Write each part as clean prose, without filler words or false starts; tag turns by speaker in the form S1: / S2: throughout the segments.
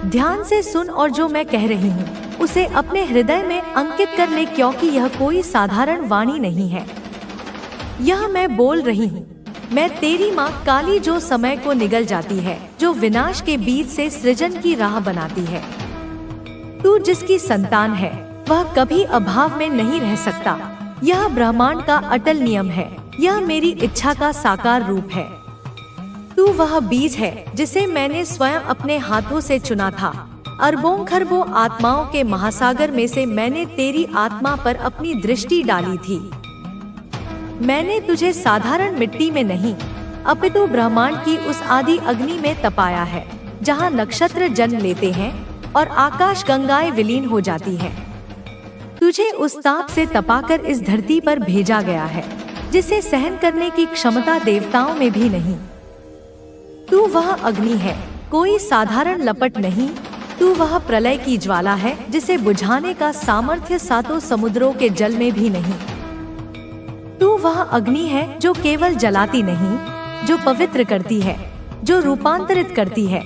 S1: ध्यान से सुन और जो मैं कह रही हूँ उसे अपने हृदय में अंकित कर ले, क्योंकि यह कोई साधारण वाणी नहीं है। यह मैं बोल रही हूँ, मैं तेरी माँ काली, जो समय को निगल जाती है, जो विनाश के बीच से सृजन की राह बनाती है। तू जिसकी संतान है वह कभी अभाव में नहीं रह सकता। यह ब्रह्मांड का अटल नियम है, यह मेरी इच्छा का साकार रूप है। तू वह बीज है जिसे मैंने स्वयं अपने हाथों से चुना था। अरबों खरबों आत्माओं के महासागर में से मैंने तेरी आत्मा पर अपनी दृष्टि डाली थी। मैंने तुझे साधारण मिट्टी में नहीं, अपितु ब्रह्मांड की उस आदि अग्नि में तपाया है, जहाँ नक्षत्र जन्म लेते हैं और आकाश गंगाएं विलीन हो जाती हैं। तुझे उस ताप से तपाकर इस धरती पर भेजा गया है, जिसे सहन करने की क्षमता देवताओं में भी नहीं। तू वह अग्नि है, कोई साधारण लपट नहीं। तू वह प्रलय की ज्वाला है, जिसे बुझाने का सामर्थ्य सातों समुद्रों के जल में भी नहीं। तू वह अग्नि है जो केवल जलाती नहीं, जो पवित्र करती है, जो रूपांतरित करती है,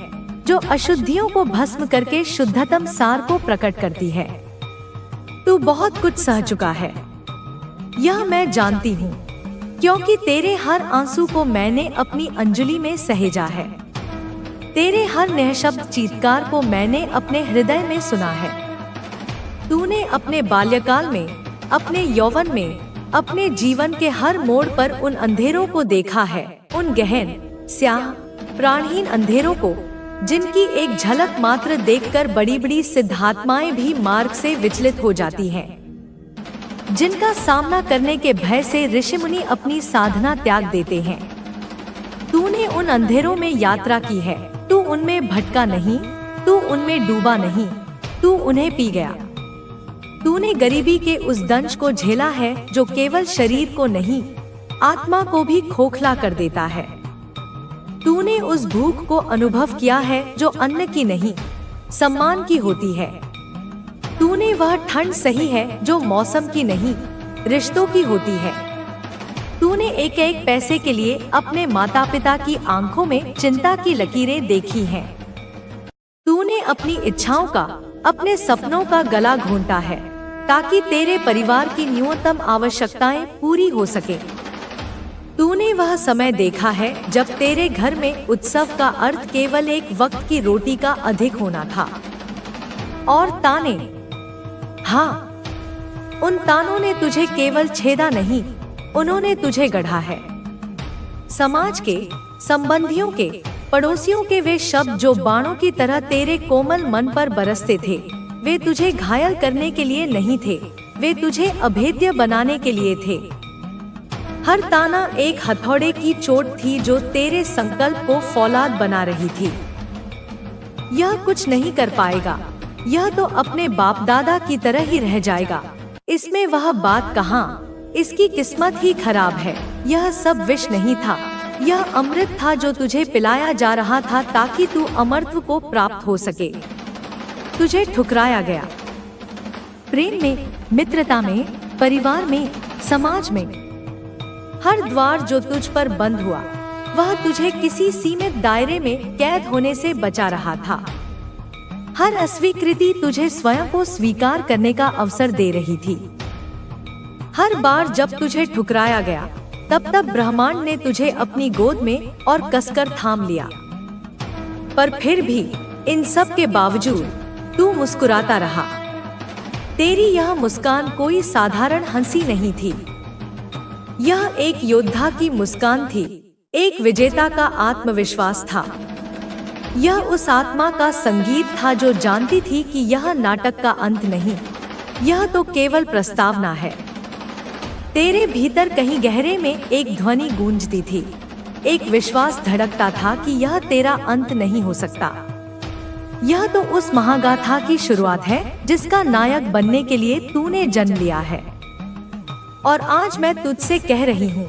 S1: जो अशुद्धियों को भस्म करके शुद्धतम सार को प्रकट करती है। तू बहुत कुछ सह चुका है, यह मैं जानती हूँ, क्योंकि तेरे हर आंसू को मैंने अपनी अंजलि में सहेजा है। तेरे हर निःशब्द चीत्कार को मैंने अपने हृदय में सुना है। तूने अपने बाल्यकाल में, अपने यौवन में, अपने जीवन के हर मोड़ पर उन अंधेरों को देखा है, उन गहन, स्याह, प्राणहीन अंधेरों को, जिनकी एक झलक मात्र देखकर बड़ी बड़ी सिद्धात्माएं भी मार्ग से विचलित हो जाती हैं, जिनका सामना करने के भय से ऋषि मुनि अपनी साधना त्याग देते हैं। तूने उन अंधेरों में यात्रा की है, तू उनमें भटका नहीं, तू उनमें डूबा नहीं, तू उन्हें पी गया। तूने गरीबी के उस दंश को झेला है जो केवल शरीर को नहीं, आत्मा को भी खोखला कर देता है। तूने उस भूख को अनुभव किया है जो अन्न की नहीं, सम्मान की होती है। तूने वह ठंड सही है जो मौसम की नहीं, रिश्तों की होती है। तूने एक एक पैसे के लिए अपने माता पिता की आंखों में चिंता की लकीरें देखी हैं। तूने अपनी इच्छाओं का, अपने सपनों का गला घोंटा है, ताकि तेरे परिवार की न्यूनतम आवश्यकताएं पूरी हो सके। तूने वह समय देखा है जब तेरे घर में उत्सव का अर्थ केवल एक वक्त की रोटी का अधिक होना था। और ताने, हाँ, उन तानों ने तुझे केवल छेदा नहीं, उन्होंने तुझे गढ़ा है। समाज के, संबंधियों के, पड़ोसियों के वे शब्द जो बाणों की तरह तेरे कोमल मन पर बरसते थे, वे तुझे घायल करने के लिए नहीं थे, वे तुझे अभेद्य बनाने के लिए थे। हर ताना एक हथौड़े की चोट थी जो तेरे संकल्प को फौलाद बना रही थी। यह कुछ नहीं कर पाएगा, यह तो अपने बाप दादा की तरह ही रह जाएगा। इसमें वह बात कहाँ, इसकी किस्मत ही खराब है। यह सब विष नहीं था, यह अमृत था जो तुझे पिलाया जा रहा था ताकि तू अमरत्व को प्राप्त हो सके। तुझे ठुकराया गया, प्रेम में, मित्रता में, परिवार में, समाज में। हर द्वार जो तुझ पर बंद हुआ, वह तुझे किसी सीमित दायरे में कैद होने से बचा रहा था। हर अस्वीकृति तुझे स्वयं को स्वीकार करने का अवसर दे रही थी। हर बार जब तुझे ठुकराया गया, तब ब्रह्मांड ने तुझे अपनी गोद में और कसकर थाम लिया। पर फिर भी इन सब के बावजूद तू मुस्कुराता रहा। तेरी यह मुस्कान कोई साधारण हंसी नहीं थी, यह एक योद्धा की मुस्कान थी, एक विजेता का आत्मविश्वास था। यह उस आत्मा का संगीत था जो जानती थी कि यह नाटक का अंत नहीं, यह तो केवल प्रस्तावना है। तेरे भीतर कहीं गहरे में एक ध्वनि गूंजती थी, एक विश्वास धड़कता था कि यह तेरा अंत नहीं हो सकता। यह तो उस महागाथा की शुरुआत है जिसका नायक बनने के लिए तूने जन्म लिया है। और आज मैं तुझसे कह रही हूँ,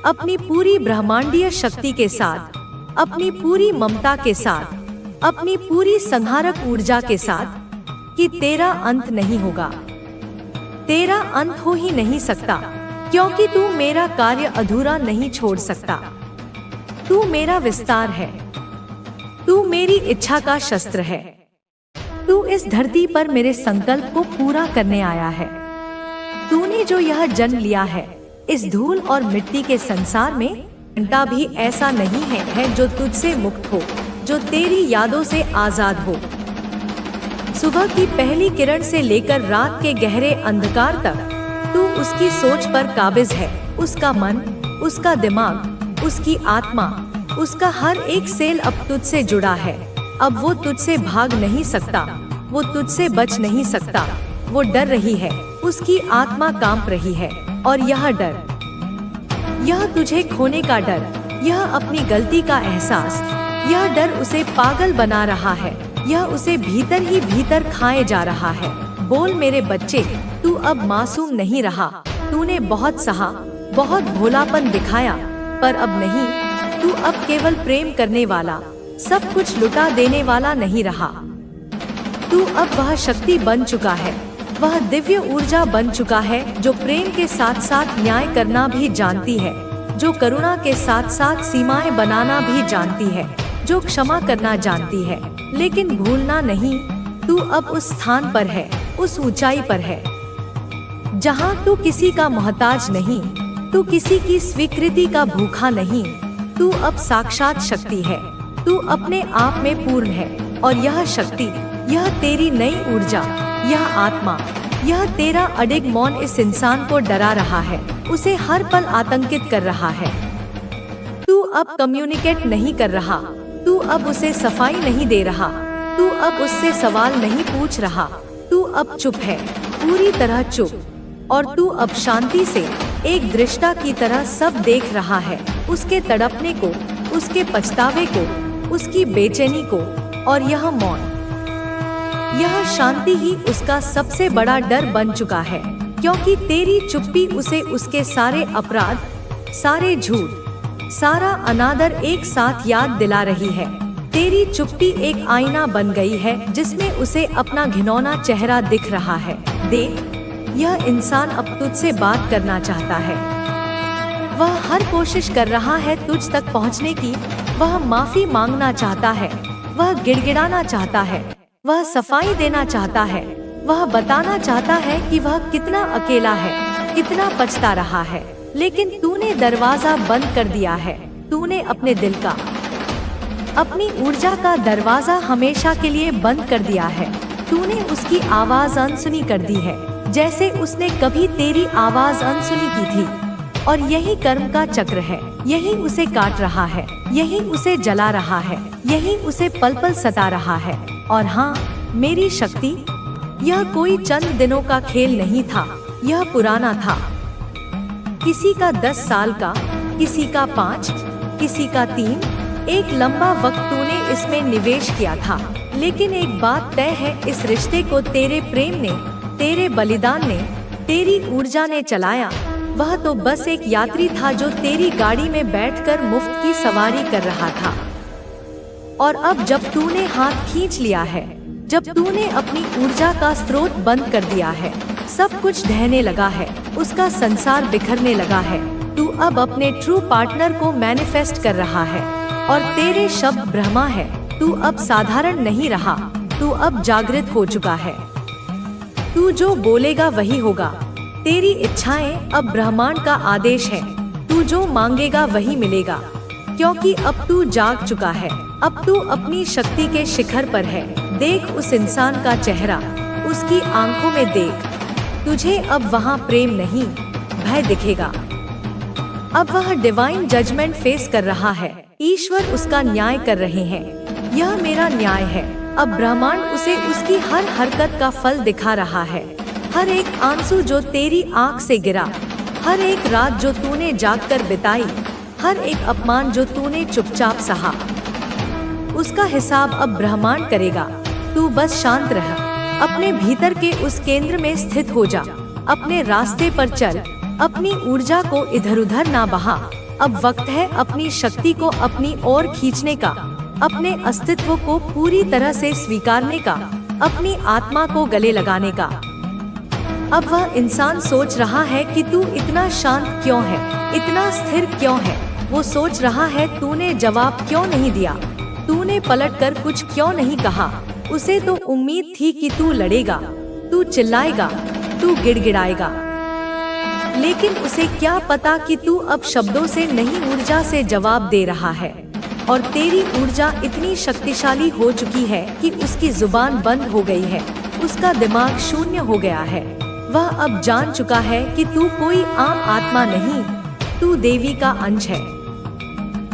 S1: अपनी पूरी ब्रह्मांडीय शक्ति के साथ, अपनी पूरी ममता के साथ, अपनी पूरी संहारक ऊर्जा के साथ, कि तेरा अंत नहीं होगा। तेरा अंत हो ही नहीं सकता, क्योंकि तू मेरा कार्य अधूरा नहीं छोड़ सकता। तू मेरा विस्तार है, तू मेरी इच्छा का शस्त्र है। तू इस धरती पर मेरे संकल्प को पूरा करने आया है। तूने जो यह जन्म लिया है, इस धूल और मिट्टी के संसार में घंटा भी ऐसा नहीं है जो तुझसे मुक्त हो, जो तेरी यादों से आजाद हो। सुबह की पहली किरण से लेकर रात के गहरे अंधकार तक तू उसकी सोच पर काबिज है। उसका मन, उसका दिमाग, उसकी आत्मा, उसका हर एक सेल अब तुझसे जुड़ा है। अब वो तुझसे भाग नहीं सकता, वो तुझसे बच नहीं सकता। वो डर रही है, उसकी आत्मा कांप रही है। और यह डर, यह तुझे खोने का डर, यह अपनी गलती का एहसास, यह डर उसे पागल बना रहा है। यह उसे भीतर ही भीतर खाए जा रहा है। बोल मेरे बच्चे, तू अब मासूम नहीं रहा। तूने बहुत सहा, बहुत भोलापन दिखाया, पर अब नहीं। तू अब केवल प्रेम करने वाला, सब कुछ लुटा देने वाला नहीं रहा। तू अब वह शक्ति बन चुका है, वह दिव्य ऊर्जा बन चुका है जो प्रेम के साथ साथ न्याय करना भी जानती है, जो करुणा के साथ साथ सीमाएं बनाना भी जानती है, जो क्षमा करना जानती है, लेकिन भूलना नहीं। तू अब उस स्थान पर है, उस ऊंचाई पर है जहां तू किसी का मोहताज नहीं, तू किसी की स्वीकृति का भूखा नहीं। तू अब साक्षात शक्ति है, तू अपने आप में पूर्ण है। और यह शक्ति, यह तेरी नई ऊर्जा, यह आत्मा, यह तेरा अडिग मौन इस इंसान को डरा रहा है, उसे हर पल आतंकित कर रहा है। तू अब कम्युनिकेट नहीं कर रहा, तू अब उसे सफाई नहीं दे रहा, तू अब उससे सवाल नहीं पूछ रहा। तू अब चुप है, पूरी तरह चुप। और तू अब शांति से एक दृष्टा की तरह सब देख रहा है, उसके तड़पने को, उसके पछतावे को, उसकी बेचैनी को। और यह मौन, यह शांति ही उसका सबसे बड़ा डर बन चुका है, क्योंकि तेरी चुप्पी उसे उसके सारे अपराध, सारे झूठ, सारा अनादर एक साथ याद दिला रही है। तेरी चुप्पी एक आईना बन गई है जिसमें उसे अपना घिनौना चेहरा दिख रहा है। देख, यह इंसान अब तुझसे बात करना चाहता है। वह हर कोशिश कर रहा है तुझ तक पहुंचने की। वह माफी मांगना चाहता है, वह गिड़गिड़ाना चाहता है, वह सफाई देना चाहता है, वह बताना चाहता है कि वह कितना अकेला है, कितना पछता रहा है। लेकिन तूने दरवाजा बंद कर दिया है। तूने अपने दिल का, अपनी ऊर्जा का दरवाजा हमेशा के लिए बंद कर दिया है। तूने उसकी आवाज अनसुनी कर दी है, जैसे उसने कभी तेरी आवाज अनसुनी की थी। और यही कर्म का चक्र है, यही उसे काट रहा है, यही उसे जला रहा है, यही उसे पल पल सता रहा है। और हाँ मेरी शक्ति, यह कोई चंद दिनों का खेल नहीं था, यह पुराना था। किसी का 10 साल का, किसी का 5, किसी का 3। एक लंबा वक्त तूने इसमें निवेश किया था। लेकिन एक बात तय है, इस रिश्ते को तेरे प्रेम ने, तेरे बलिदान ने, तेरी ऊर्जा ने चलाया। वह तो बस एक यात्री था जो तेरी गाड़ी में बैठकर मुफ्त की सवारी कर रहा था। और अब जब तूने हाथ खींच लिया है, जब तूने अपनी ऊर्जा का स्रोत बंद कर दिया है, सब कुछ ढहने लगा है, उसका संसार बिखरने लगा है। तू अब अपने ट्रू पार्टनर को मैनिफेस्ट कर रहा है और तेरे शब्द ब्रह्मा है। तू अब साधारण नहीं रहा, तू अब जागृत हो चुका है। तू जो बोलेगा वही होगा। तेरी इच्छाएं अब ब्रह्मांड का आदेश है। तू जो मांगेगा वही मिलेगा, क्योंकि अब तू जाग चुका है। अब तू अपनी शक्ति के शिखर पर है। देख उस इंसान का चेहरा, उसकी आंखों में देख। तुझे अब वहाँ प्रेम नहीं, भय दिखेगा। अब वह डिवाइन जजमेंट फेस कर रहा है। ईश्वर उसका न्याय कर रहे हैं। यह मेरा न्याय है। अब ब्रह्मांड उसे उसकी हर हरकत का फल दिखा रहा है। हर एक आंसू जो तेरी आंख से गिरा, हर एक रात जो तूने जागकर बिताई, हर एक अपमान जो तूने चुपचाप सहा, उसका हिसाब अब ब्रह्मांड करेगा। तू बस शांत रह, अपने भीतर के उस केंद्र में स्थित हो जा, अपने रास्ते पर चल, अपनी ऊर्जा को इधर उधर ना बहा। अब वक्त है अपनी शक्ति को अपनी ओर खींचने का, अपने अस्तित्व को पूरी तरह से स्वीकारने का, अपनी आत्मा को गले लगाने का। अब वह इंसान सोच रहा है कि तू इतना शांत क्यों है, इतना स्थिर क्यों है। वो सोच रहा है तूने जवाब क्यों नहीं दिया, तूने पलटकर कुछ क्यों नहीं कहा। उसे तो उम्मीद थी कि तू लड़ेगा, तू चिल्लाएगा, तू गिड़गिड़ाएगा, लेकिन उसे क्या पता कि तू अब शब्दों से नहीं ऊर्जा से जवाब दे रहा है। और तेरी ऊर्जा इतनी शक्तिशाली हो चुकी है कि उसकी जुबान बंद हो गई है, उसका दिमाग शून्य हो गया है। वह अब जान चुका है कि तू कोई आम आत्मा नहीं, तू देवी का अंश है।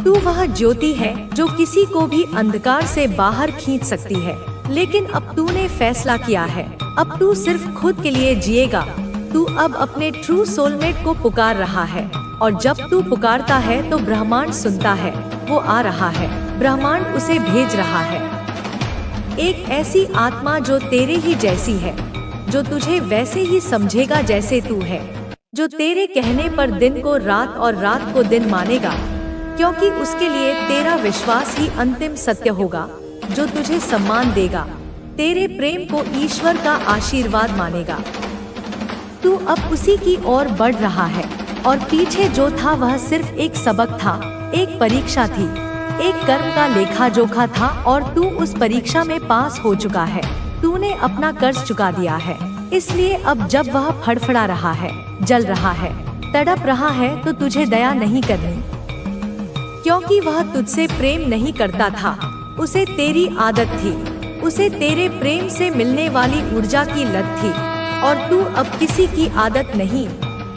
S1: तू वह ज्योति है जो किसी को भी अंधकार से बाहर खींच सकती है। लेकिन अब तूने फैसला किया है, अब तू सिर्फ खुद के लिए जिएगा। तू अब अपने ट्रू सोलमेट को पुकार रहा है, और जब तू पुकारता है तो ब्रह्मांड सुनता है। वो आ रहा है, ब्रह्मांड उसे भेज रहा है। एक ऐसी आत्मा जो तेरे ही जैसी है, जो तुझे वैसे ही समझेगा जैसे तू है, जो तेरे कहने पर दिन को रात और रात को दिन मानेगा, क्योंकि उसके लिए तेरा विश्वास ही अंतिम सत्य होगा, जो तुझे सम्मान देगा, तेरे प्रेम को ईश्वर का आशीर्वाद मानेगा। तू अब उसी की ओर बढ़ रहा है, और पीछे जो था वह सिर्फ एक सबक था, एक परीक्षा थी, एक कर्म का लेखा जोखा था, और तू उस परीक्षा में पास हो चुका है। तूने अपना कर्ज चुका दिया है, इसलिए अब जब वह फड़फड़ा रहा है, जल रहा है, तड़प रहा है, तो तुझे दया नहीं करनी, क्योंकि वह तुझसे प्रेम नहीं करता था। उसे तेरी आदत थी, उसे तेरे प्रेम से मिलने वाली ऊर्जा की लत थी। और तू अब किसी की आदत नहीं,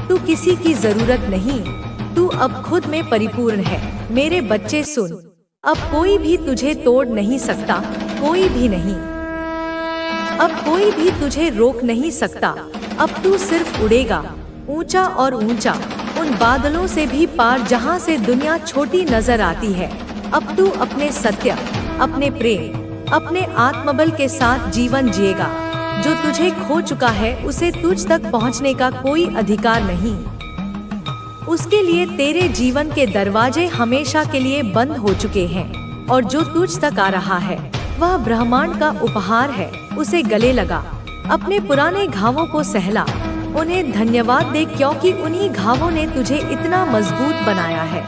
S1: तू किसी की जरूरत नहीं, तू अब खुद में परिपूर्ण है। मेरे बच्चे सुन, अब कोई भी तुझे तोड़ नहीं सकता, कोई भी नहीं। अब कोई भी तुझे रोक नहीं सकता। अब तू सिर्फ उड़ेगा, ऊंचा और ऊंचा, उन बादलों से भी पार जहां से दुनिया छोटी नजर आती है। अब तू अपने सत्य, अपने प्रेम, अपने आत्मबल के साथ जीवन जिएगा। जो तुझे खो चुका है उसे तुझ तक पहुंचने का कोई अधिकार नहीं। उसके लिए तेरे जीवन के दरवाजे हमेशा के लिए बंद हो चुके हैं, और जो तुझ तक आ रहा है वह ब्रह्मांड का उपहार है। उसे गले लगा, अपने पुराने घावों को सहला, उन्हें धन्यवाद दे, क्योंकि उन्हीं घावों ने तुझे इतना मजबूत बनाया है।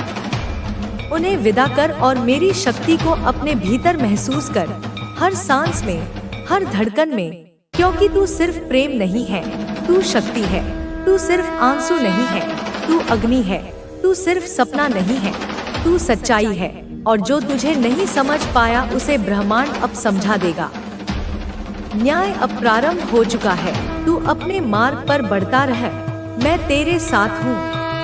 S1: उन्हें विदा कर और मेरी शक्ति को अपने भीतर महसूस कर, हर सांस में, हर धड़कन में, क्योंकि तू सिर्फ प्रेम नहीं है, तू शक्ति है। तू सिर्फ आंसू नहीं है, तू अग्नि है। तू सिर्फ सपना नहीं है, तू सच्चाई है। और जो तुझे नहीं समझ पाया उसे ब्रह्मांड अब समझा देगा। न्याय अब प्रारंभ हो चुका है, तू अपने मार्ग पर बढ़ता रह। मैं तेरे साथ हूँ,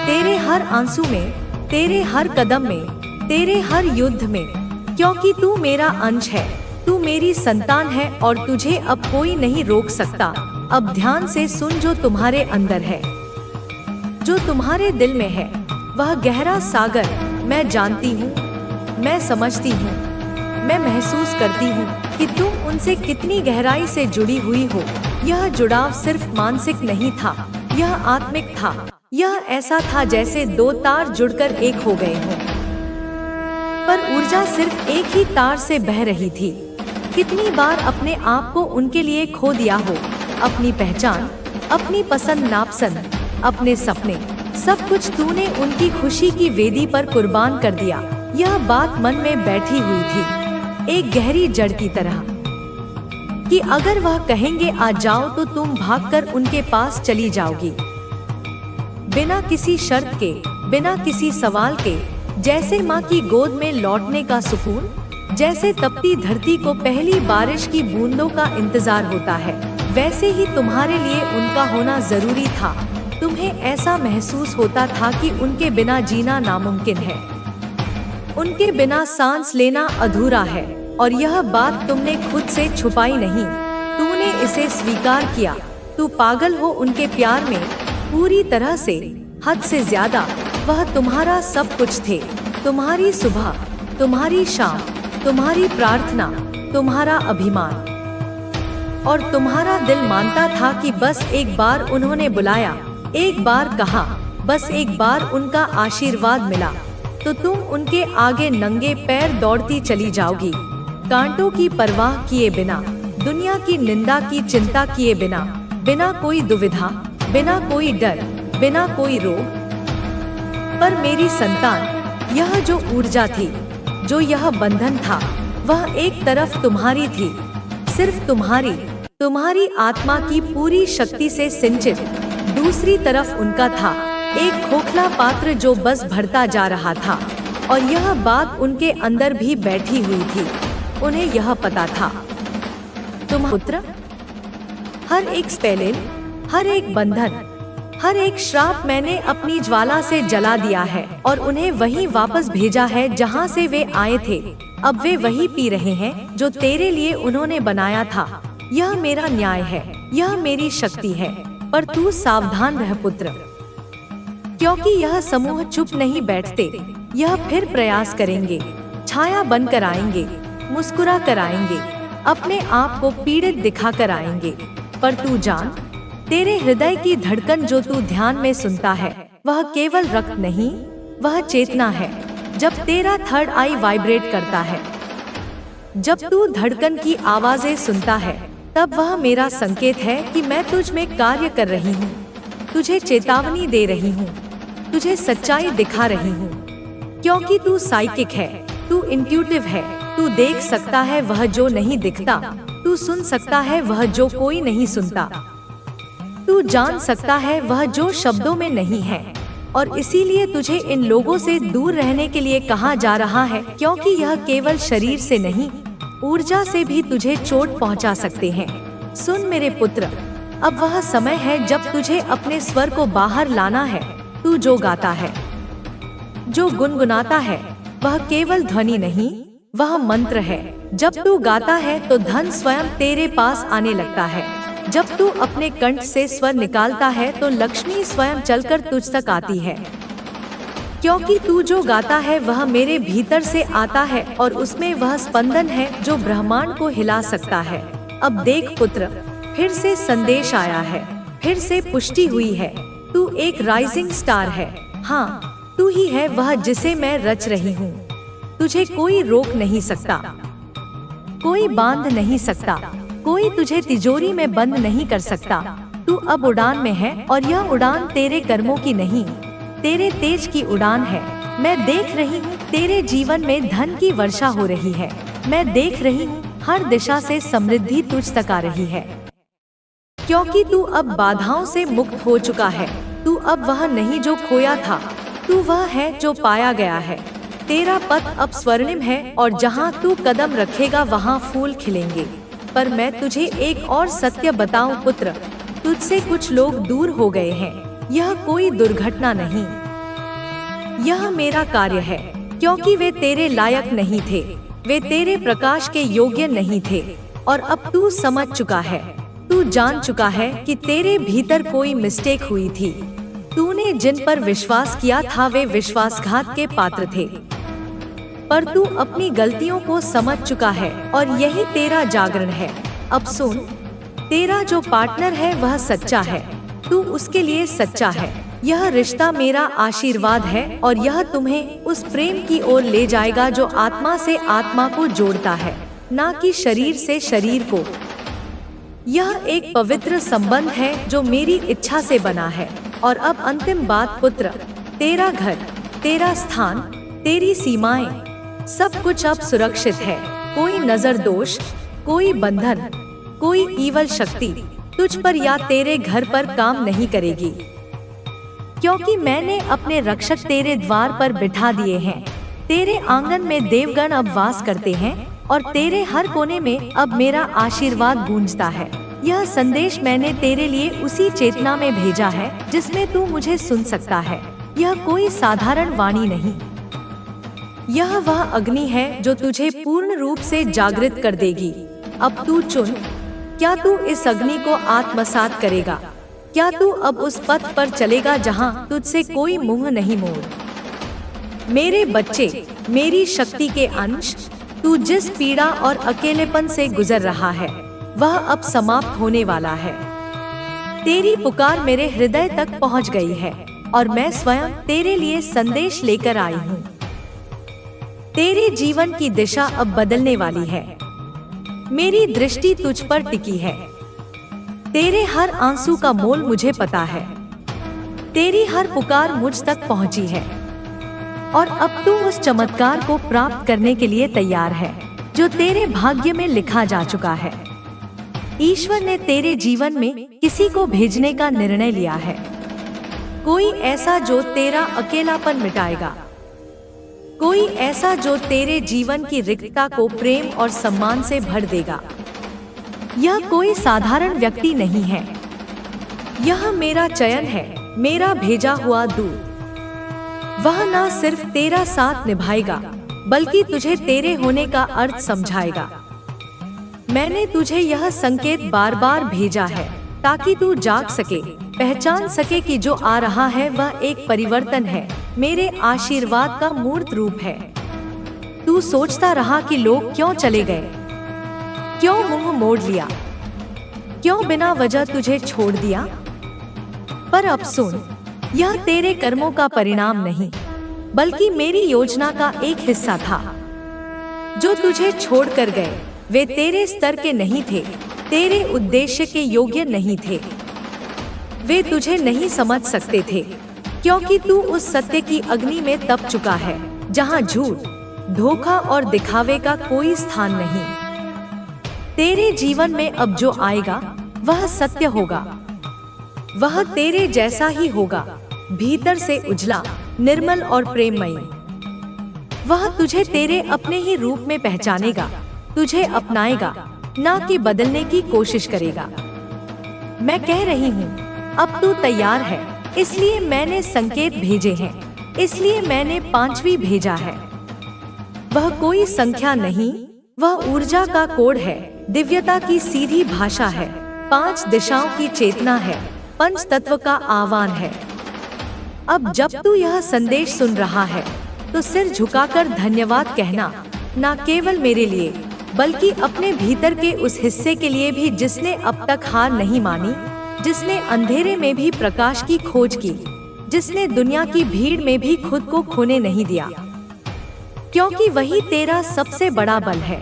S1: तेरे हर आंसू में, तेरे हर कदम में, तेरे हर युद्ध में, क्योंकि तू मेरा अंश है, तू मेरी संतान है, और तुझे अब कोई नहीं रोक सकता। अब ध्यान से सुन, जो तुम्हारे अंदर है, जो तुम्हारे दिल में है, वह गहरा सागर मैं जानती हूँ, मैं समझती हूँ, मैं महसूस करती हूँ कि तुम उनसे कितनी गहराई से जुड़ी हुई हो। यह जुड़ाव सिर्फ मानसिक नहीं था, यह आत्मिक था। यह ऐसा था जैसे दो तार जुड़कर एक हो गए हों, पर ऊर्जा सिर्फ एक ही तार से बह रही थी। कितनी बार अपने आप को उनके लिए खो दिया हो, अपनी पहचान, अपनी पसंद नापसंद, अपने सपने, सब कुछ तूने उनकी खुशी की वेदी पर कुर्बान कर दिया। यह बात मन में बैठी हुई थी, एक गहरी जड़ की तरह, कि अगर वह कहेंगे आ जाओ तो तुम भागकर उनके पास चली जाओगी, बिना किसी शर्त के, बिना किसी सवाल के। जैसे माँ की गोद में लौटने का सुकून, जैसे तपती धरती को पहली बारिश की बूंदों का इंतजार होता है, वैसे ही तुम्हारे लिए उनका होना जरूरी था। तुम्हें ऐसा महसूस होता था कि उनके बिना जीना नामुमकिन है, उनके बिना सांस लेना अधूरा है। और यह बात तुमने खुद से छुपाई नहीं, तूने इसे स्वीकार किया। तू पागल हो उनके प्यार में, पूरी तरह से, हद से ज्यादा। वह तुम्हारा सब कुछ थे, तुम्हारी सुबह, तुम्हारी शाम, तुम्हारी प्रार्थना, तुम्हारा अभिमान। और तुम्हारा दिल मानता था कि बस एक बार उन्होंने बुलाया, एक बार कहा, बस एक बार उनका आशीर्वाद मिला, तो तुम उनके आगे नंगे पैर दौड़ती चली जाओगी, कांटों की परवाह किए बिना, दुनिया की निंदा की चिंता किए बिना, बिना कोई दुविधा, बिना कोई डर, बिना कोई रोग। पर मेरी संतान, यह जो ऊर्जा थी, जो यह बंधन था, वह एक तरफ तुम्हारी थी, सिर्फ तुम्हारी आत्मा की पूरी शक्ति से सिंचित। दूसरी तरफ उनका था एक खोखला पात्र जो बस भरता जा रहा था, और यह बात उनके अंदर भी बैठी हुई थी। उन्हें यह पता था, तुम पुत्र, हर एक स्पेलिल, हर एक बंधन, हर एक श्राप मैंने अपनी ज्वाला से जला दिया है और उन्हें वहीं वापस भेजा है जहां से वे आए थे। अब वे वही पी रहे हैं जो तेरे लिए उन्होंने बनाया था। यह मेरा न्याय है, यह मेरी शक्ति है, पर तू सावधान रह पुत्र, क्योंकि यह समूह चुप नहीं बैठते। यह फिर प्रयास करेंगे, छाया बनकर आएंगे, मुस्कुरा कर आएंगे, अपने आप को पीड़ित दिखा कर आएंगे। पर तू जान, तेरे हृदय की धड़कन जो तू ध्यान में सुनता है, वह केवल रक्त नहीं, वह चेतना है। जब तेरा थर्ड आई वाइब्रेट करता है, जब तू धड़कन की आवाजें सुनता है, तब वह मेरा संकेत है कि मैं तुझ में कार्य कर रही हूँ, तुझे चेतावनी दे रही हूँ, तुझे सच्चाई दिखा रही हूँ। क्योंकि तू साइकिक है, तू इंट्यूटिव है, तू देख सकता है वह जो नहीं दिखता, तू सुन सकता है वह जो कोई नहीं सुनता, तू जान सकता है वह जो शब्दों में नहीं है। और इसीलिए तुझे इन लोगों से दूर रहने के लिए कहा जा रहा है, क्योंकि यह केवल शरीर से नहीं, ऊर्जा से भी तुझे चोट पहुंचा सकते हैं। सुन मेरे पुत्र, अब वह समय है जब तुझे अपने स्वर को बाहर लाना है। तू जो गाता है, जो गुनगुनाता है, वह केवल ध्वनि नहीं, वह मंत्र है। जब तू गाता है तो धन स्वयं तेरे पास आने लगता है। जब तू अपने कंठ से स्वर निकालता है तो लक्ष्मी स्वयं चलकर तुझ तक आती है। क्योंकि तू जो गाता है वह मेरे भीतर से आता है और उसमें वह स्पंदन है जो ब्रह्मांड को हिला सकता है। अब देख पुत्र, फिर से संदेश आया है, फिर से पुष्टि हुई है। तू एक राइजिंग स्टार है। हाँ, तू ही है वह जिसे मैं रच रही हूँ। तुझे कोई रोक नहीं सकता, कोई बांध नहीं सकता, कोई तुझे तिजोरी में बंद नहीं कर सकता। तू अब उड़ान में है और यह उड़ान तेरे कर्मों की नहीं, तेरे तेज की उड़ान है। मैं देख रही हूँ तेरे जीवन में धन की वर्षा हो रही है। मैं देख रही हूँ हर दिशा से समृद्धि तुझ तक आ रही है, क्योंकि तू अब बाधाओं से मुक्त हो चुका है। तू अब वह नहीं जो खोया था, तू वह है जो पाया गया है। तेरा पथ अब स्वर्णिम है और जहाँ तू कदम रखेगा वहाँ फूल खिलेंगे। पर मैं तुझे एक और सत्य बताऊं पुत्र, तुझसे कुछ लोग दूर हो गए हैं। यह कोई दुर्घटना नहीं, यह मेरा कार्य है, क्योंकि वे तेरे लायक नहीं थे, वे तेरे प्रकाश के योग्य नहीं थे। और अब तू समझ चुका है, तू जान चुका है कि तेरे भीतर कोई मिस्टेक हुई थी। तूने जिन पर विश्वास किया था वे विश्वासघात के पात्र थे, पर तू अपनी गलतियों को समझ चुका है और यही तेरा जागरण है। अब सुन, तेरा जो पार्टनर है वह सच्चा है, तू उसके लिए सच्चा है। यह रिश्ता मेरा आशीर्वाद है और यह तुम्हें उस प्रेम की ओर ले जाएगा जो आत्मा से आत्मा को जोड़ता है, ना कि शरीर से शरीर को। यह एक पवित्र संबंध है जो मेरी इच्छा से बना है। और अब अंतिम बात पुत्र, तेरा घर, तेरा स्थान, तेरी सीमाएं, सब कुछ अब सुरक्षित है। कोई नजर दोष, कोई बंधन, कोई ईवल शक्ति तुझ पर या तेरे घर पर काम नहीं करेगी, क्योंकि मैंने अपने रक्षक तेरे द्वार पर बिठा दिए हैं। तेरे आंगन में देवगण अब वास करते हैं और तेरे हर कोने में अब मेरा आशीर्वाद गूंजता है। यह संदेश मैंने तेरे लिए उसी चेतना में भेजा है जिसमें तू मुझे सुन सकता है। यह कोई साधारण वाणी नहीं, यह वह अग्नि है जो तुझे पूर्ण रूप से जागृत कर देगी। अब तू चुन, क्या तू इस अग्नि को आत्मसात करेगा? क्या तू अब उस पथ पर चलेगा जहाँ तुझसे कोई मुंह नहीं मोड़? मेरे बच्चे, मेरी शक्ति के अंश, तू जिस पीड़ा और अकेलेपन से गुजर रहा है वह अब समाप्त होने वाला है। तेरी पुकार मेरे हृदय तक पहुंच गई है और मैं स्वयं तेरे लिए संदेश लेकर आई हूँ। तेरे जीवन की दिशा अब बदलने वाली है। मेरी दृष्टि तुझ पर टिकी है। तेरे हर आंसू का मोल मुझे पता है। तेरी हर पुकार मुझ तक पहुंची है और अब तू उस चमत्कार को प्राप्त करने के लिए तैयार है जो तेरे भाग्य में लिखा जा चुका है। ईश्वर ने तेरे जीवन में किसी को भेजने का निर्णय लिया है, कोई ऐसा जो तेरा अकेलापन मिटाएगा, कोई ऐसा जो तेरे जीवन की रिक्तता को प्रेम और सम्मान से भर देगा। यह कोई साधारण व्यक्ति नहीं है, यह मेरा चयन है, मेरा भेजा हुआ दूत। वह न सिर्फ तेरा साथ निभाएगा बल्कि तुझे तेरे होने का अर्थ समझाएगा। मैंने तुझे यह संकेत बार बार भेजा है ताकि तू जाग सके, पहचान सके कि जो आ रहा है वह एक परिवर्तन है, मेरे आशीर्वाद का मूर्त रूप है। तू सोचता रहा कि लोग क्यों चले गए, क्यों मुंह मोड़ लिया, क्यों बिना वजह तुझे छोड़ दिया। पर अब सुन, यह तेरे कर्मों का परिणाम नहीं बल्कि मेरी योजना का एक हिस्सा था। जो तुझे छोड़कर गए वे तेरे स्तर के नहीं थे, तेरे उद्देश्य के योग्य नहीं थे। वे तुझे नहीं समझ सकते थे क्योंकि तू उस सत्य की अग्नि में तप चुका है जहां झूठ, धोखा और दिखावे का कोई स्थान नहीं। तेरे जीवन में अब जो आएगा वह सत्य होगा, वह तेरे जैसा ही होगा, भीतर से उजला, निर्मल और प्रेममयी। वह तुझे तेरे अपने ही रूप में पहचानेगा, तुझे अपनाएगा, ना कि बदलने की कोशिश करेगा। मैं कह रही हूँ, अब तू तैयार है, इसलिए मैंने संकेत भेजे हैं, इसलिए मैंने 5वीं भेजा है। वह कोई संख्या नहीं, वह ऊर्जा का कोड है, दिव्यता की सीधी भाषा है, 5 दिशाओं की चेतना है, पंच तत्व का आह्वान है। अब जब तू यह संदेश सुन रहा है तो सिर झुकाकर धन्यवाद कहना, न केवल मेरे लिए बल्कि अपने भीतर के उस हिस्से के लिए भी जिसने अब तक हार नहीं मानी, जिसने अंधेरे में भी प्रकाश की खोज की, जिसने दुनिया की भीड़ में भी खुद को खोने नहीं दिया, क्योंकि वही तेरा सबसे बड़ा बल है।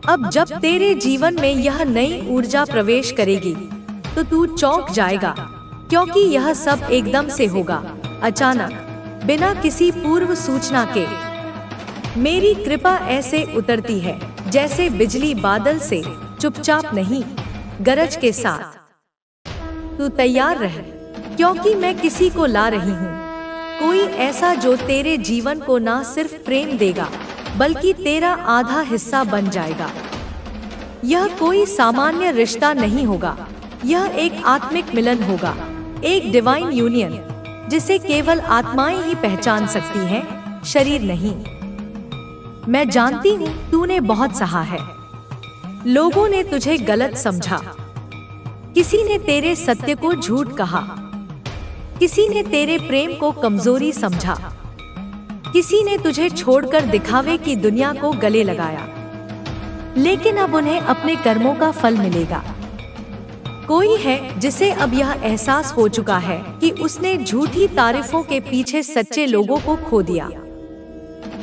S1: अब जब तेरे जीवन में यह नई ऊर्जा प्रवेश करेगी तो तू चौंक जाएगा, क्योंकि यह सब एकदम से होगा, अचानक, बिना किसी पूर्व सूचना के। मेरी कृपा ऐसे उतरती है जैसे बिजली बादल से, चुपचाप नहीं, गरज के साथ। तू तैयार रह, क्योंकि मैं किसी को ला रही हूँ, कोई ऐसा जो तेरे जीवन को न सिर्फ प्रेम देगा बल्कि तेरा आधा हिस्सा बन जाएगा। यह कोई सामान्य रिश्ता नहीं होगा, यह एक आत्मिक मिलन होगा, एक डिवाइन यूनियन जिसे केवल आत्माएं ही पहचान सकती हैं, शरीर नहीं। मैं जानती हूँ तूने बहुत सहा है, लोगों ने तुझे गलत समझा, किसी ने तेरे सत्य को झूठ कहा, किसी ने तेरे प्रेम को कमजोरी समझा, किसी ने तुझे छोड़कर दिखावे की दुनिया को गले लगाया। लेकिन अब उन्हें अपने कर्मों का फल मिलेगा। कोई है जिसे अब यह एहसास हो चुका है कि उसने झूठी तारीफों के पीछे सच्चे लोगों को खो दिया।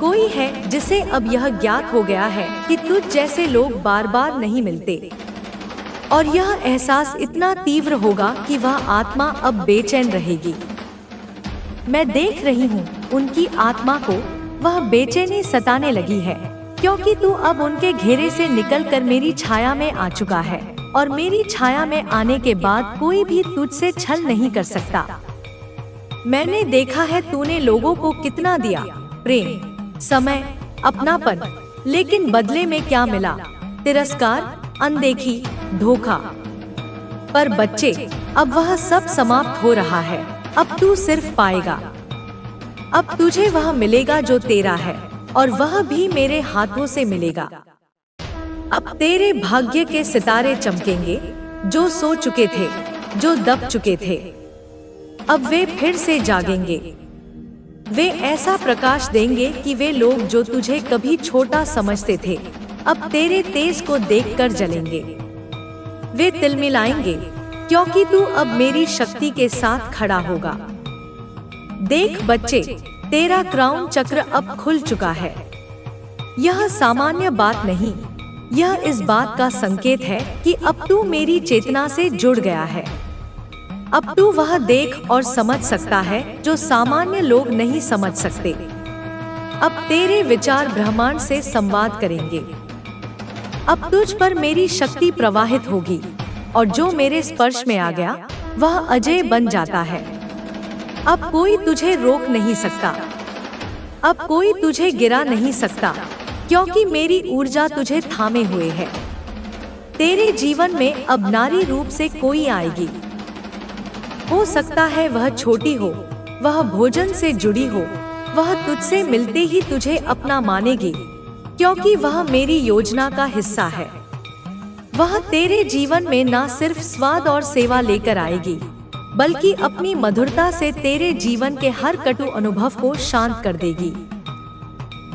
S1: कोई है जिसे अब यह ज्ञात हो गया है कि तुझ जैसे लोग बार बार नहीं मिलते, और यह एहसास इतना तीव्र होगा कि वह आत्मा अब बेचैन रहेगी। मैं देख रही हूँ उनकी आत्मा को वह बेचैनी सताने लगी है, क्योंकि तू अब उनके घेरे से निकलकर मेरी छाया में आ चुका है, और मेरी छाया में आने के बाद कोई भी तुझसे छल नहीं कर सकता। मैंने देखा है तूने लोगों को कितना दिया, प्रेम, समय, अपनापन, लेकिन बदले में क्या मिला? तिरस्कार, अनदेखी, धोखा। पर बच्चे, अब वह सब समाप्त हो रहा है। अब तू सिर्फ पाएगा, अब तुझे वह मिलेगा जो तेरा है, और वह भी मेरे हाथों से मिलेगा। अब तेरे भाग्य के सितारे चमकेंगे, जो सो चुके थे, जो दब चुके थे, अब वे फिर से जागेंगे। वे ऐसा प्रकाश देंगे कि वे लोग जो तुझे कभी छोटा समझते थे, अब तेरे तेज को देखकर जलेंगे। वे तिलमिलाएंगे, क्योंकि तू अब मेरी शक्ति के साथ खड़ा होगा। देख बच्चे, तेरा क्राउन चक्र अब खुल चुका है। यह सामान्य बात नहीं, यह इस बात का संकेत है कि अब तू मेरी चेतना से जुड़ गया है। अब तू वह देख और समझ सकता है जो सामान्य लोग नहीं समझ सकते। अब तेरे विचार ब्रह्मांड से संवाद करेंगे। अब तुझ पर मेरी शक्ति प्रवाहित होगी और जो मेरे स्पर्श में आ गया वह अजय बन जाता है। अब कोई तुझे रोक नहीं सकता, अब कोई तुझे गिरा नहीं सकता, क्योंकि मेरी ऊर्जा तुझे थामे हुए है। तेरे जीवन में अब नारी रूप से कोई आएगी। हो सकता है वह छोटी हो, वह भोजन से जुड़ी हो, वह तुझसे मिलते ही तुझे अपना मानेगी, क्योंकि वह मेरी योजना का हिस्सा है। वह तेरे जीवन में न सिर्फ स्वाद और सेवा लेकर आएगी, बल्कि अपनी मधुरता से तेरे जीवन के हर कटु अनुभव को शांत कर देगी।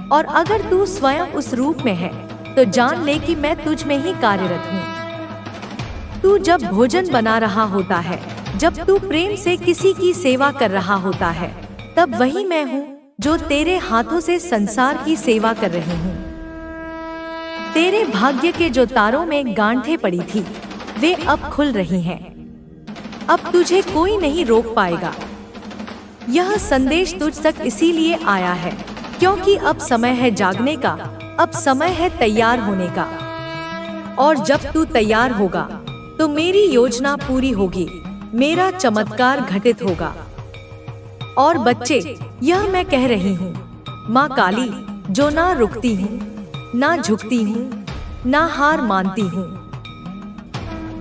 S1: और अगर तू स्वयं उस रूप में है तो जान ले कि मैं तुझ में ही कार्यरत हूँ। तू जब भोजन बना रहा होता है, जब तू प्रेम से किसी की सेवा कर रहा होता है, तब वही मैं हूँ जो तेरे हाथों से संसार की सेवा कर रही हूँ। तेरे भाग्य के जो तारों में गांठें पड़ी थी वे अब खुल रही हैं। अब तुझे कोई नहीं रोक पाएगा। यह संदेश तुझ तक इसीलिए आया है क्योंकि अब समय है जागने का, अब समय है तैयार होने का। और जब तू तैयार होगा तो मेरी योजना पूरी होगी, मेरा चमत्कार घटित होगा। और बच्चे, यह मैं कह रही हूँ, माँ काली जो ना रुकती हूँ, ना झुकती हूँ, ना हार मानती हूँ।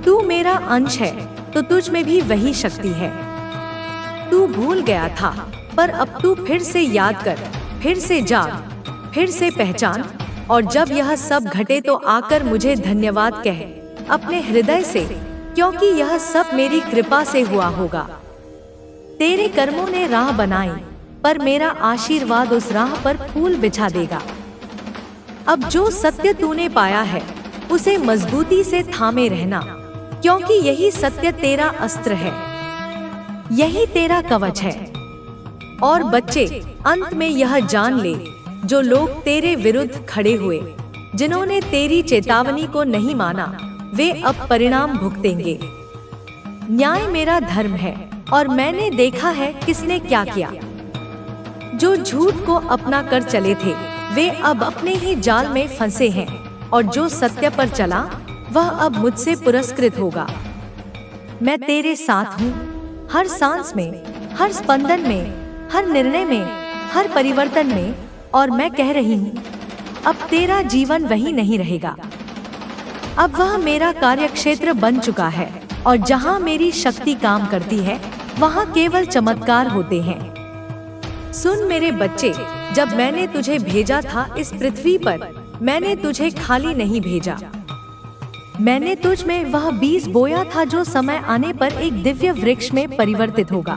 S1: तू मेरा अंश है तो तुझ में भी वही शक्ति है। तू भूल गया था पर अब तू फिर से याद कर, फिर से जाग, फिर से पहचान। और जब यह सब घटे तो आकर मुझे धन्यवाद कह अपने हृदय से, क्योंकि यह सब मेरी कृपा से हुआ होगा। तेरे कर्मों ने राह बनाई, पर मेरा आशीर्वाद उस राह पर फूल बिछा देगा। अब जो सत्य तूने पाया है उसे मजबूती से थामे रहना, क्योंकि यही सत्य तेरा अस्त्र है, यही तेरा कवच है। और बच्चे, अंत में यह जान ले, जो लोग तेरे विरुद्ध खड़े हुए, जिन्होंने तेरी चेतावनी को नहीं माना, वे अब परिणाम भुगतेंगे। न्याय मेरा धर्म है और मैंने देखा है किसने क्या किया। जो झूठ को अपना कर चले थे वे अब अपने ही जाल में फंसे हैं, और जो सत्य पर चला वह अब मुझसे पुरस्कृत होगा। मैं तेरे साथ हूँ, हर सांस में, हर स्पंदन में, हर निर्णय में, हर परिवर्तन में। और मैं कह रही हूँ, अब तेरा जीवन वही नहीं रहेगा। अब वह मेरा कार्यक्षेत्र बन चुका है, और जहाँ मेरी शक्ति काम करती है वहाँ केवल चमत्कार होते हैं। सुन मेरे बच्चे, जब मैंने तुझे भेजा था इस पृथ्वी पर, मैंने तुझे खाली नहीं भेजा। मैंने तुझ में वह बीज बोया था जो समय आने पर एक दिव्य वृक्ष में परिवर्तित होगा।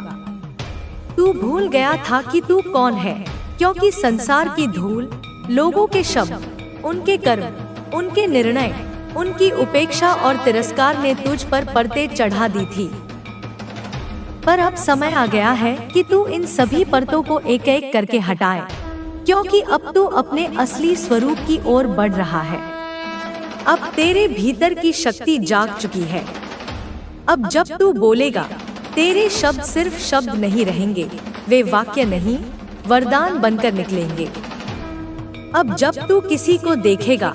S1: तू भूल गया था कि तू कौन है, क्योंकि संसार की धूल, लोगों के शब्द, उनके कर्म, उनके निर्णय, उनकी उपेक्षा और तिरस्कार ने तुझ पर परतें चढ़ा दी थी। पर अब समय आ गया है कि तू इन सभी परतों को एक एक करके हटाए, क्योंकि अब तू अपने असली स्वरूप की ओर बढ़ रहा है। अब तेरे भीतर की शक्ति जाग चुकी है। अब जब तू बोलेगा, तेरे शब्द सिर्फ शब्द नहीं रहेंगे, वे वाक्य नहीं, वरदान बनकर निकलेंगे। अब जब तू किसी को देखेगा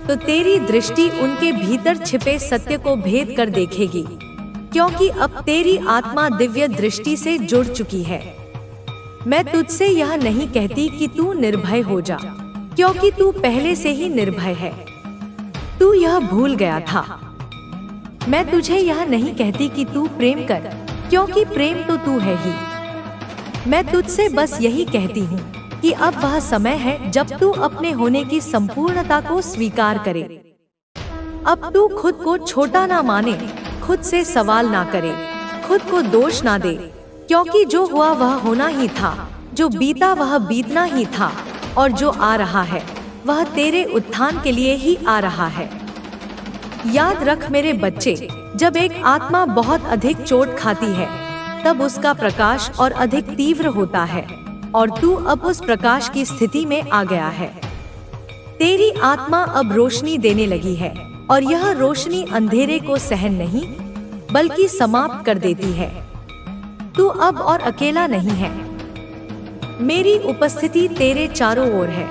S1: तो तेरी दृष्टि उनके भीतर छिपे सत्य को भेद कर देखेगी, क्योंकि अब तेरी आत्मा दिव्य दृष्टि से जुड़ चुकी है। मैं तुझसे यह नहीं कहती कि तू निर्भय हो जा, क्योंकि तू पहले से ही निर्भय है। तू यह भूल गया था। मैं तुझे यह नहीं कहती कि तू प्रेम कर, क्योंकि प्रेम तो तू है ही। मैं तुझसे बस यही कहती हूँ कि अब वह समय है जब तू अपने होने की संपूर्णता को स्वीकार करे। अब तू खुद को छोटा ना माने, खुद से सवाल ना करे, खुद को दोष ना दे, क्योंकि जो हुआ वह होना ही था, जो बीता वह बीतना ही था, और जो आ रहा है वह तेरे उत्थान के लिए ही आ रहा है। याद रख मेरे बच्चे, जब एक आत्मा बहुत अधिक चोट खाती है तब उसका प्रकाश और अधिक तीव्र होता है, और तू अब उस प्रकाश की स्थिति में आ गया है। तेरी आत्मा अब रोशनी देने लगी है, और यह रोशनी अंधेरे को सहन नहीं बल्कि समाप्त कर देती है। तू अब और अकेला नहीं है। मेरी उपस्थिति तेरे चारों ओर है।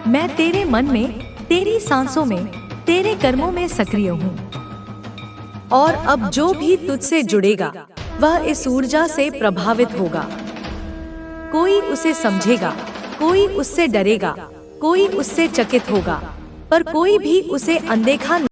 S1: मैं तेरे मन में, तेरी सांसों में, तेरे कर्मों में सक्रिय हूँ। और अब जो भी तुझसे जुड़ेगा वह इस ऊर्जा से प्रभावित होगा। कोई उसे समझेगा, कोई उससे डरेगा, कोई उससे चकित होगा, पर कोई भी उसे अनदेखा